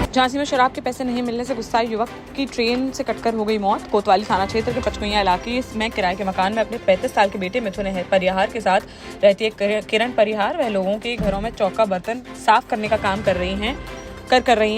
झांसी में शराब के पैसे नहीं मिलने से गुस्साए युवक की ट्रेन से कटकर हो गई मौत। कोतवाली थाना क्षेत्र के पचकुइया इलाके में किराए के मकान में अपने 35 साल के बेटे मिथुन परिहार के साथ रहती है किरण परिहार। वह लोगों के घरों में चौका बर्तन साफ करने का काम कर रही हैं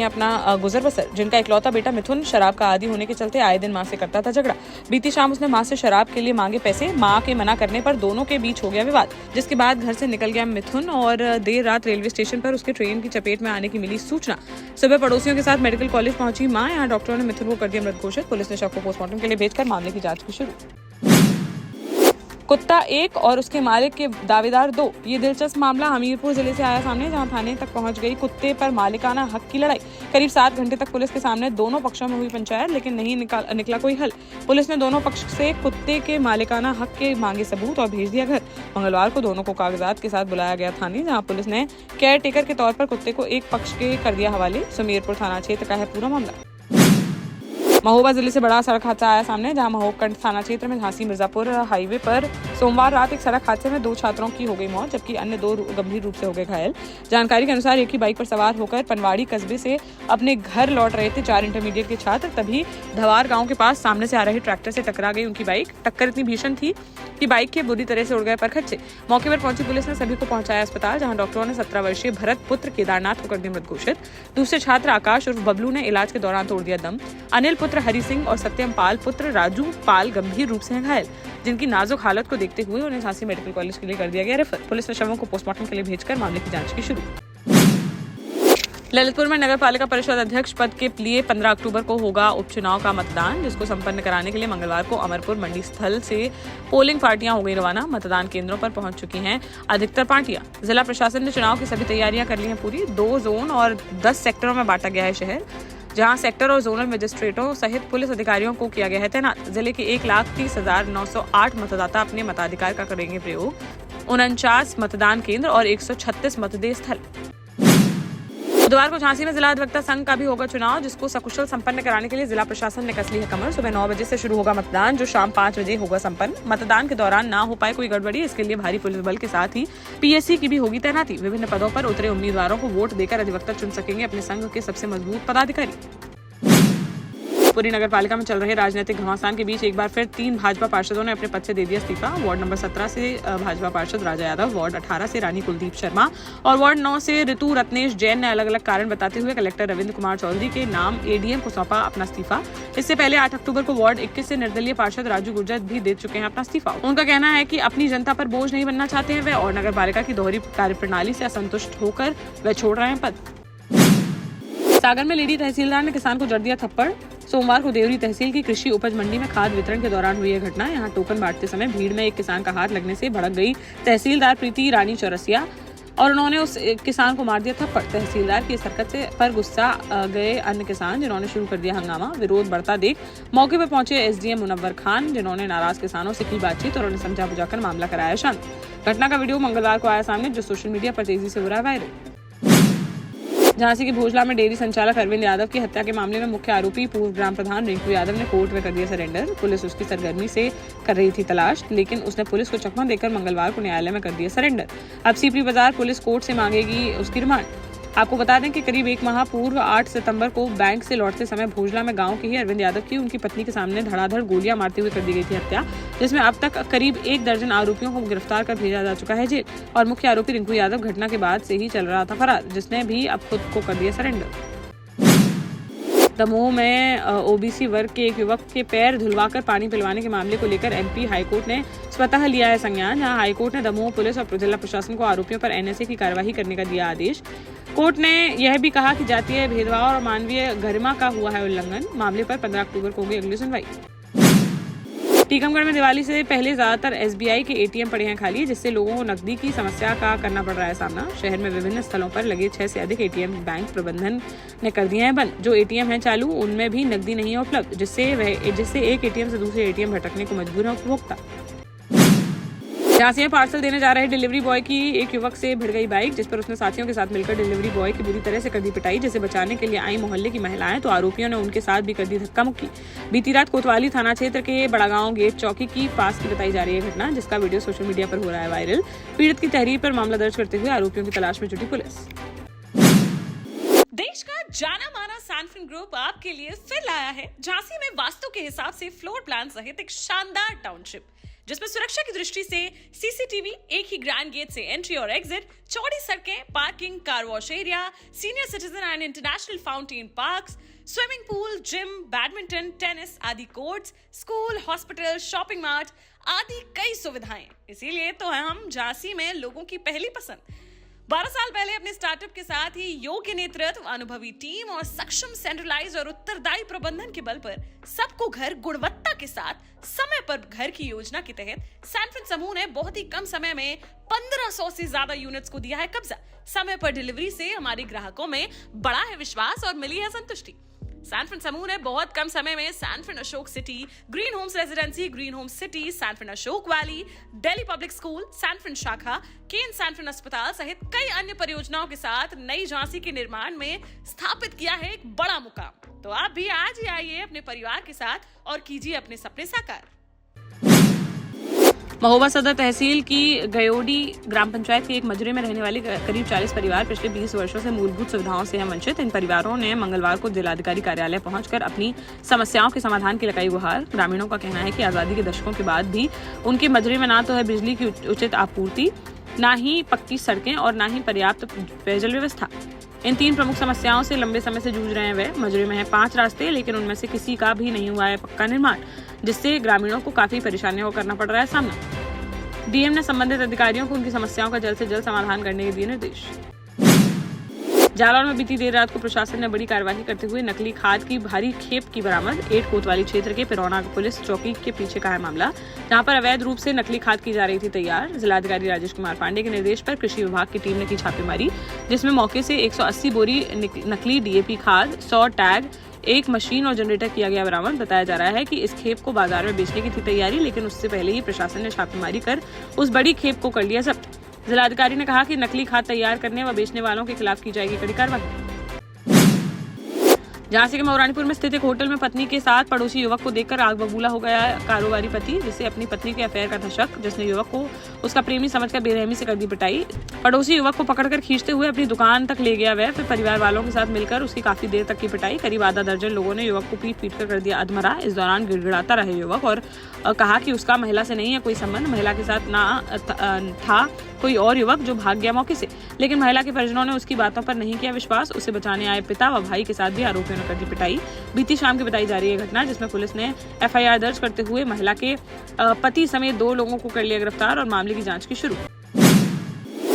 अपना गुजर बसर। जिनका इकलौता बेटा मिथुन शराब का आदी होने के चलते आए दिन मां से करता था झगड़ा। बीती शाम उसने मां से शराब के लिए मांगे पैसे। मां के मना करने पर दोनों के बीच हो गया विवाद, जिसके बाद घर से निकल गया मिथुन और देर रात रेलवे स्टेशन पर उसके ट्रेन की चपेट में आने की मिली सूचना। सुबह पड़ोसियों के साथ मेडिकल कॉलेज पहुंची मां। यहाँ डॉक्टरों ने मिथुन को कर दिया मृत घोषित। पुलिस ने शव को पोस्टमार्टम के लिए भेजकर मामले की जांच की शुरू। कुत्ता 1 और उसके मालिक के दावेदार 2। ये दिलचस्प मामला हमीरपुर जिले से आया सामने, जहां थाने तक पहुंच गई कुत्ते पर मालिकाना हक की लड़ाई। करीब 7 घंटे तक पुलिस के सामने दोनों पक्षों में हुई पंचायत, लेकिन नहीं निकला कोई हल। पुलिस ने दोनों पक्ष से कुत्ते के मालिकाना हक के मांगे सबूत और भेज दिया घर। मंगलवार को दोनों को कागजात के साथ बुलाया गया थाने, जहाँ पुलिस ने केयर टेकर के तौर पर कुत्ते को एक पक्ष के कर दिया हवाले। सुमेरपुर थाना क्षेत्र का है पूरा मामला। महोबा जिले से बड़ा सड़क हादसा आया सामने, जहां महोबकंड थाना क्षेत्र में झांसी मिर्जापुर हाईवे पर सोमवार रात एक सड़क हादसे में 2 छात्रों की हो गई मौत, जबकि अन्य 2 गंभीर रूप से हो गए घायल। जानकारी के अनुसार एक ही बाइक पर सवार होकर पनवाड़ी कस्बे से अपने घर लौट रहे थे 4 इंटरमीडिएट के छात्र। तभी धवार गांव के पास सामने से आ रहे ट्रैक्टर से टकरा गई उनकी बाइक। टक्कर इतनी भीषण थी कि बाइक के बुरी तरह से उड़ गए परखच्चे। मौके पर पहुंची पुलिस ने सभी को पहुंचाया अस्पताल, जहां डॉक्टरों ने 17 वर्षीय भरत पुत्र केदारनाथ को कर दिया मृत घोषित। दूसरे छात्र आकाश उर्फ बबलू ने इलाज के दौरान तोड़ दिया दम। अनिल पुत्र हरि सिंह और सत्यम पाल पुत्र राजू पाल गंभीर रूप से घायल, जिनकी नाजुक हालत को देखते हुए उन्हें झांसी मेडिकल कॉलेज के लिए कर दिया गया रेफर। पुलिस ने शवों को पोस्टमार्टम के लिए भेजकर मामले की जांच की शुरू। ललितपुर में नगर पालिका परिषद अध्यक्ष पद के लिए 15 अक्टूबर को होगा उपचुनाव का मतदान, जिसको संपन्न कराने के लिए मंगलवार को अमरपुर मंडी स्थल से पोलिंग पार्टियां हो गई रवाना। मतदान केंद्रों पर पहुंच चुकी हैं अधिकतर पार्टियां। जिला प्रशासन ने चुनाव की सभी तैयारियां कर ली हैं पूरी। 2 जोन और 10 सेक्टरों में बांटा गया है शहर, जहां सेक्टर और जोनल मजिस्ट्रेटों सहित पुलिस अधिकारियों को किया गया है तैनात। जिले के 1,30,908 मतदाता अपने मताधिकार का करेंगे प्रयोग। 49 मतदान केंद्र और 136 मतदेय स्थल। बुधवार को झांसी में जिला अधिवक्ता संघ का भी होगा चुनाव, जिसको सकुशल संपन्न कराने के लिए जिला प्रशासन ने कस ली है कमर। सुबह 9 बजे से शुरू होगा मतदान, जो शाम 5 बजे होगा संपन्न। मतदान के दौरान ना हो पाए कोई गड़बड़ी, इसके लिए भारी पुलिस बल के साथ ही पीएससी की भी होगी तैनाती। विभिन्न पदों पर उतरे उम्मीदवारों को वोट देकर अधिवक्ता चुन सकेंगे अपने संघ के सबसे मजबूत पदाधिकारी। पुरी नगर पालिका में चल रहे राजनीतिक घमासान के बीच एक बार फिर 3 भाजपा पार्षदों ने अपने पद से दे दिया इस्तीफा। वार्ड नंबर 17 से भाजपा पार्षद राजा यादव, वार्ड 18 से रानी कुलदीप शर्मा और वार्ड 9 से ऋतु रत्नेश जैन ने अलग अलग कारण बताते हुए कलेक्टर रविंद्र कुमार चौधरी के नाम एडीएम को सौंपा अपना इस्तीफा। इससे पहले 8 अक्टूबर को वार्ड 21 से निर्दलीय पार्षद राजू गुर्जर भी दे चुके हैं अपना इस्तीफा। उनका कहना है कि अपनी जनता पर बोझ नहीं बनना चाहते हैं वे, और नगर पालिका की दोहरी कार्यप्रणाली से असंतुष्ट होकर वे छोड़ रहे हैं पद। सागर में लेडी तहसीलदार ने किसान को जड़ दिया थप्पड़। सोमवार को देवरी तहसील की कृषि उपज मंडी में खाद वितरण के दौरान हुई यह घटना। यहां टोकन बांटते समय भीड़ में एक किसान का हाथ लगने से भड़क गई तहसीलदार प्रीति रानी चौरसिया और उन्होंने उस किसान को मार दिया थप्पड़। तहसीलदार की इस हरकत से पर गुस्सा गए अन्य किसान, जिन्होंने शुरू कर दिया हंगामा। विरोध बढ़ता देख मौके पर पहुंचे एसडीएम मुनव्वर खान, जिन्होंने नाराज किसानों से की बातचीत और उन्हें समझा बुझाकर मामला कराया शांत। घटना का वीडियो मंगलवार को आया सामने, जो सोशल मीडिया पर तेजी से हो रहा है वायरल। झांसी के भोजला में डेयरी संचालक अरविंद यादव की हत्या के मामले में मुख्य आरोपी पूर्व ग्राम प्रधान रिंकू यादव ने कोर्ट में कर दिया सरेंडर। पुलिस उसकी सरगर्मी से कर रही थी तलाश, लेकिन उसने पुलिस को चकमा देकर मंगलवार को न्यायालय में कर दिया सरेंडर। अब सीपरी बाजार पुलिस कोर्ट से मांगेगी उसकी रिमांड। आपको बता दें कि करीब 1 माह पूर्व 8 सितंबर को बैंक से लौटते समय भोजला में गांव के ही अरविंद यादव की उनकी पत्नी के सामने धड़ाधड़ गोलियां मारते हुए कर दी गई थी हत्या, जिसमें अब तक करीब 1 दर्जन आरोपियों को गिरफ्तार कर भेजा जा चुका है जेल। और मुख्य आरोपी रिंकू यादव घटना के बाद से ही चल रहा था फरार, जिसने भी अब खुद को कर दिया सरेंडर। दमोह में ओबीसी वर्ग के एक युवक के पैर धुलवाकर पानी पिलवाने के मामले को लेकर एमपी हाईकोर्ट ने स्वतः लिया है संज्ञान। जहां हाईकोर्ट ने दमोह पुलिस और जिला प्रशासन को आरोपियों पर एनएसए की कार्यवाही करने का दिया आदेश। कोर्ट ने यह भी कहा कि जातीय भेदभाव और मानवीय गरिमा का हुआ है उल्लंघन। मामले पर 15 अक्टूबर को होगी अगली सुनवाई। टीकमगढ़ में दिवाली से पहले ज्यादातर एसबीआई के एटीएम पड़े हैं खाली, जिससे लोगों को नकदी की समस्या का करना पड़ रहा है सामना। शहर में विभिन्न स्थलों पर लगे 6 से अधिक एटीएम बैंक प्रबंधन ने कर दिए हैं बंद। जो एटीएम हैं चालू, उनमें भी नकदी नहीं है उपलब्ध, जिससे एक एटीएम से दूसरे एटीएम भटकने को मजबूर है उपभोक्ता। झांसी में पार्सल देने जा रहे डिलीवरी बॉय की एक युवक से भिड़ गई बाइक, जिस पर उसने साथियों के साथ मिलकर डिलीवरी बॉय की बुरी तरह से कर दी पिटाई। जिसे बचाने के लिए आई मोहल्ले की महिलाएं, तो आरोपियों ने उनके साथ भी कर दी धक्का मुक्की। बीती रात कोतवाली थाना क्षेत्र के बड़ागांव गेट चौकी की पास की बताई जा रही है घटना, जिसका वीडियो सोशल मीडिया पर हो रहा है वायरल। पीड़ित की तहरीर पर मामला दर्ज करते हुए आरोपियों की तलाश में जुटी पुलिस। देश का जाना माना डेवलपमेंट ग्रुप आपके लिए फिर लाया है झांसी में वास्तु के हिसाब से फ्लोर प्लान सहित एक शानदार टाउनशिप, जिसमें सुरक्षा की दृष्टि से सीसीटीवी, एक ही ग्रैंड गेट से एंट्री और एग्जिट, चौड़ी सड़कें, parking, car wash area, senior citizen and international fountain parks, swimming pool, gym, badminton, tennis आदि courts, school, hospital, shopping mart आदि कई सुविधाएं। इसीलिए तो हम झांसी में लोगों की पहली पसंद। 12 साल पहले अपने स्टार्टअप के साथ ही योग्य नेतृत्व, अनुभवी टीम और सक्षम सेंट्रलाइज और उत्तरदायी प्रबंधन के बल पर सबको घर गुणवत्ता के साथ समय पर घर की योजना के तहत सैनफिन समूह ने बहुत ही कम समय में 1500 से ज्यादा यूनिट्स को दिया है कब्जा। समय पर डिलीवरी से हमारे ग्राहकों में बड़ा है विश्वास और मिली है संतुष्टि। सैनफिन समूह ने बहुत कम समय में Sanfin Ashok city, green homes residency, green homes city, Sanfin Ashok valley, Delhi public school, Sanfin शाखा, केन सैनफिन अस्पताल सहित कई अन्य परियोजनाओं के साथ नई झांसी के निर्माण में स्थापित किया है एक बड़ा मुकाम। तो आप भी आज ही आइए अपने परिवार के साथ और कीजिए अपने सपने साकार। महोबा सदर तहसील की गयोडी ग्राम पंचायत के एक मजरे में रहने वाले करीब 40 परिवार पिछले 20 वर्षों से मूलभूत सुविधाओं से हैं वंचित। इन परिवारों ने मंगलवार को जिलाधिकारी कार्यालय पहुंचकर अपनी समस्याओं के समाधान की लगाई गुहार। ग्रामीणों का कहना है कि आजादी के दशकों के बाद भी उनके मजरे में ना तो है बिजली की उचित आपूर्ति, ना ही पक्की सड़कें और ना ही पर्याप्त पेयजल व्यवस्था। इन 3 प्रमुख समस्याओं से लंबे समय से जूझ रहे हैं वे। मजरे में है 5 रास्ते, लेकिन उनमें से किसी का भी नहीं हुआ है पक्का निर्माण, जिससे ग्रामीणों को काफी परेशानियों का करना पड़ रहा है सामना। डीएम ने संबंधित अधिकारियों को उनकी समस्याओं का जल्द से जल्द समाधान करने के दिए निर्देश। जालौन में बीती देर रात को प्रशासन ने बड़ी कार्रवाई करते हुए नकली खाद की भारी खेप की बरामद। 8 कोतवाली क्षेत्र के पिरौना पुलिस चौकी के पीछे का है मामला, जहां पर अवैध रूप से नकली खाद की जा रही थी तैयार। जिलाधिकारी राजेश कुमार पांडे के निर्देश पर कृषि विभाग की टीम ने की छापेमारी, जिसमें मौके से 180 बोरी नकली डीएपी खाद, 100 टैग, एक मशीन और जनरेटर किया गया बरामद। बताया जा रहा है कि इस खेप को बाजार में बेचने की थी तैयारी, लेकिन उससे पहले ही प्रशासन ने छापेमारी कर उस बड़ी खेप को कर लिया जब्त। जिलाधिकारी ने कहा कि नकली खाद तैयार करने व बेचने वालों के खिलाफ की जाएगी कड़ी कार्रवाई। झांसी के मौरानीपुर में स्थित एक होटल में पत्नी के साथ पड़ोसी युवक को देखकर आग बबूला हो गया कारोबारी पति, जिसे अपनी पत्नी के अफेयर का था शक, जिसने युवक को उसका प्रेमी समझकर बेरहमी से कर दी पिटाई। पड़ोसी युवक को पकड़कर खींचते हुए अपनी दुकान तक ले गया वह, फिर परिवार वालों के साथ मिलकर उसकी काफी देर तक की पिटाई। करीब आधा दर्जन लोगों ने युवक को पीट कर दिया अधमरा। इस दौरान गिड़गिड़ाता रहे युवक और कहा कि उसका महिला से नहीं है कोई संबंध, महिला के साथ ना था कोई और युवक जो भाग गया मौके से। लेकिन महिला के परिजनों ने उसकी बातों पर नहीं किया विश्वास। उसे बचाने आए पिता व भाई के साथ भी आरोपियों ने कर दी पिटाई। बीती शाम की बताई जा रही है घटना, जिसमें पुलिस ने एफआईआर दर्ज करते हुए महिला के पति समेत 2 लोगों को कर लिया गिरफ्तार और मामले की जांच की शुरू।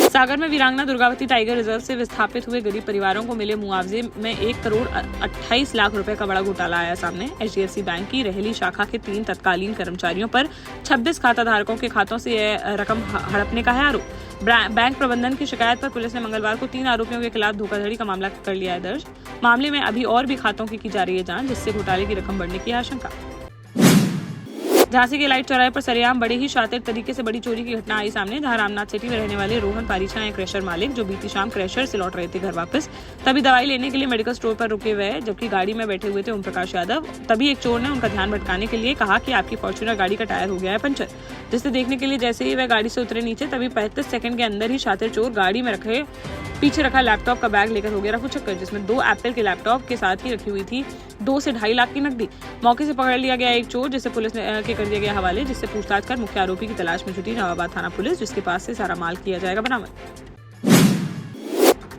सागर में वीरांगना दुर्गावती टाइगर रिजर्व से विस्थापित हुए गरीब परिवारों को मिले मुआवजे में 1 करोड़ 28 लाख रुपए का बड़ा घोटाला आया सामने। एचडीएफसी बैंक की रेहली शाखा के 3 तत्कालीन कर्मचारियों पर 26 खाता धारकों के खातों से यह रकम हड़पने का है आरोप। बैंक प्रबंधन की शिकायत पर पुलिस ने मंगलवार को 3 आरोपियों के खिलाफ धोखाधड़ी का मामला कर लिया है दर्ज। मामले में अभी और भी खातों की जा रही है जांच, जिससे घोटाले की रकम बढ़ने की आशंका। झांसी के लाइट चौराहे पर सरेआम बड़े ही शातिर तरीके से बड़ी चोरी की घटना आई सामने, जहां रामनाथ सिटी में रहने वाले रोहन पारीछा हैं क्रैशर मालिक, जो बीती शाम क्रैशर से लौट रहे थे घर वापस। तभी दवाई लेने के लिए मेडिकल स्टोर पर रुके हुए, जबकि गाड़ी में बैठे हुए थे ओम प्रकाश यादव। तभी एक चोर ने उनका ध्यान भटकाने के लिए कहा कि आपकी फॉर्च्यूनर गाड़ी का टायर हो गया है पंचर, जिसे देखने के लिए जैसे ही वह गाड़ी से उतरे नीचे, तभी 35 सेकंड के अंदर ही शातिर चोर गाड़ी में पीछे रखा लैपटॉप का बैग लेकर हो गया रफूचक्कर, जिसमें 2 एप्पल के लैपटॉप के साथ ही रखी हुई थी 2 से 2.5 लाख की नकदी। मौके से पकड़ लिया गया एक चोर, जिसे पुलिस ने कर दिया गया हवाले, जिससे पूछताछ कर मुख्य आरोपी की तलाश में जुटी नवाबाद थाना पुलिस, जिसके पास से सारा माल किया जाएगा बरामद।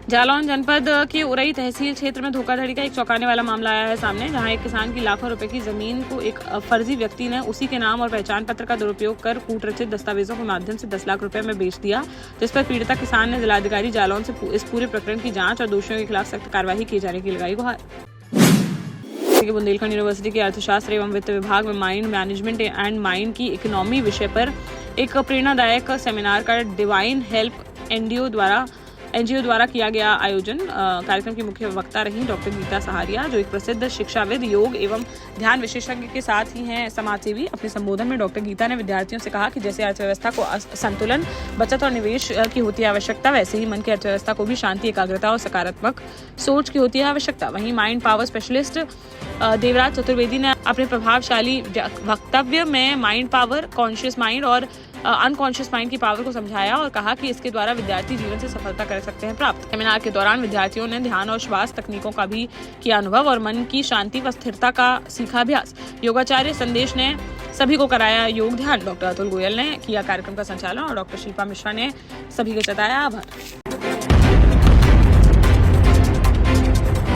जालौन जनपद के उरई तहसील क्षेत्र में धोखाधड़ी का एक चौंकाने वाला मामला आया है सामने, जहां एक किसान की लाखों रुपए की जमीन को एक फर्जी व्यक्ति ने उसी के नाम और पहचान पत्र का दुरुपयोग कर कूटरचित दस्तावेजों के माध्यम से 10 लाख रुपए में बेच दिया, जिस पर पीड़िता किसान ने जिलाधिकारी जालौन से इस पूरे प्रकरण की जांच और दोषियों के खिलाफ सख्त कार्यवाही किए जाने की लगाई गुहार। बुंदेलखंड यूनिवर्सिटी के अर्थशास्त्र एवं वित्त विभाग में माइंड मैनेजमेंट एंड माइंड की इकोनॉमी विषय पर एक प्रेरणादायक सेमिनार का डिवाइन हेल्प एनजीओ द्वारा किया गया आयोजन। कार्यक्रम की मुख्य वक्ता रही डॉक्टर गीता सहारिया, जो एक प्रसिद्ध शिक्षाविद, योग एवं ध्यान विशेषज्ञ के साथ ही हैं समाजसेवी। अपने संबोधन में डॉक्टर गीता ने विद्यार्थियों से कहा कि जैसे अर्थव्यवस्था को संतुलन, बचत और निवेश की होती है आवश्यकता, वैसे ही मन की अर्थव्यवस्था को भी शांति, एकाग्रता और सकारात्मक सोच की होती है आवश्यकता। वहीं mind power specialist Devraj Chaturvedi ने अपने प्रभावशाली वक्तव्य में माइंड पावर, कॉन्शियस माइंड और अनकॉन्शियस माइंड की पावर को समझाया और कहा कि इसके द्वारा विद्यार्थी जीवन से सफलता कर सकते हैं प्राप्त। सेमिनार के दौरान विद्यार्थियों ने ध्यान और श्वास तकनीकों का भी किया अनुभव और मन की शांति व स्थिरता का सीखा अभ्यास। योगाचार्य संदेश ने सभी को कराया योग ध्यान। डॉक्टर अतुल गोयल ने किया कार्यक्रम का संचालन और डॉक्टर शिल्पा मिश्रा ने सभी को जताया आभार।